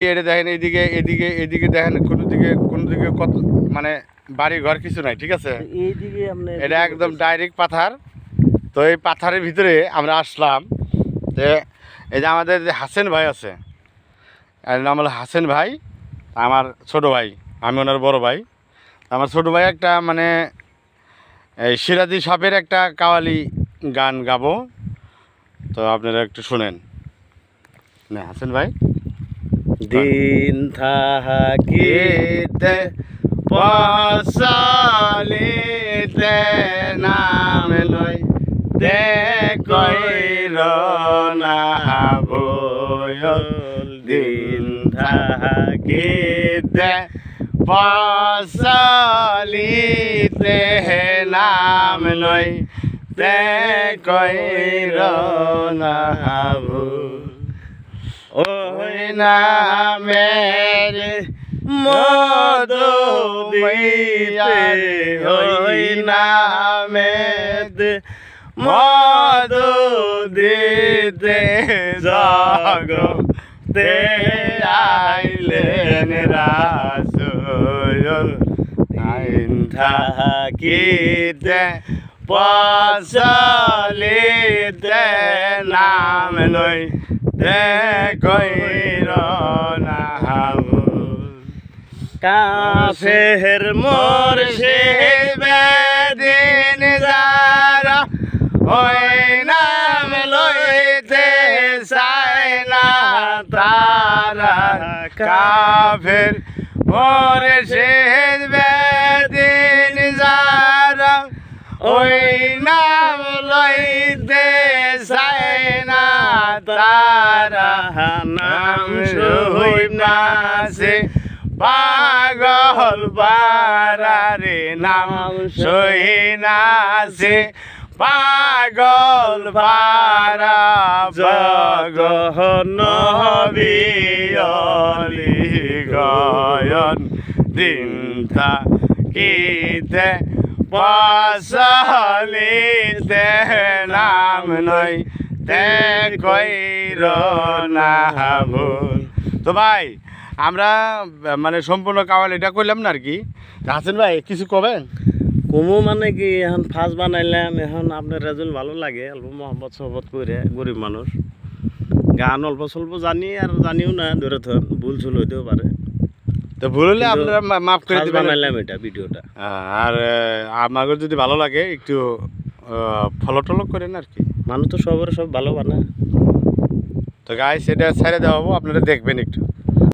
এটা দেখেন এইদিকে এদিকে এদিকে দেখেন কোনো দিকে কত মানে বাড়ি ঘর কিছু নাই, ঠিক আছে। এইদিকে আপনি এটা একদম ডাইরেক্ট পাথর। তো এই পাথরের ভিতরে আমরা আসলাম। তো এই যে আমাদের যে হাসেন ভাই আছে, এর নাম হলো হাসেন ভাই, আমার ছোট ভাই, আমি ওনার বড় ভাই। আমার ছোট ভাই একটা মানে এই সিরাজি সাপের একটা কাওয়ালি গান গাবো, তো আপনারা একটু শুনেন না হাসেন ভাই। দিন থাকিতে পশালিতে নাম লই দে কইর না বয়ল দিন থাকিতে পশালিতে নাম লই দে কইর না ওই নামের মধু পিতে ওই নামেতে মধু দিতে জগতে আইলেন রাসূল আইন থাকিতে পশালিতে নাম লই দে কইর না কাফের মুর্শিদ বেদিন যারা ওই নাম লইতে চায় না তারা কাফের মুর্শিদ বেদিন যারা ওই নাম লইতে চায় না তারা নাম শুই নাছে পাগল পারারে নাম শুই নাছে পাগল পারা জগন বিয়লি গয়ন দিন থাকিতে পশালিতে নাম নই তে কইর না ভুল। তো ভাই আমরা মানে সম্পূর্ণ কাওয়াল এটা করলাম না আর কি। হাসেন ভাই কিছু কবেন? কমো মানে কি এখন ফার্স্ট বানাইলাম, এখন আপনার রেজাল্ট ভালো লাগে, অল্প মহব্বত সহবত করে গরিব মানুষ গান অল্প স্বল্প জানি আর জানিও না, ধরে থন ভুল চুল হইতেও পারে। তো ভুল হলে আপনারা মাফ করে দিবেন। বানাইলাম এটা ভিডিওটা, আর আমাদের যদি ভালো লাগে একটু ফলো টলো করেন আর কি। মানুষ তো সবার সব ভালো বানায়। তো গাইস এটা ছেড়ে দেওয়া, আপনারা দেখবেন একটু।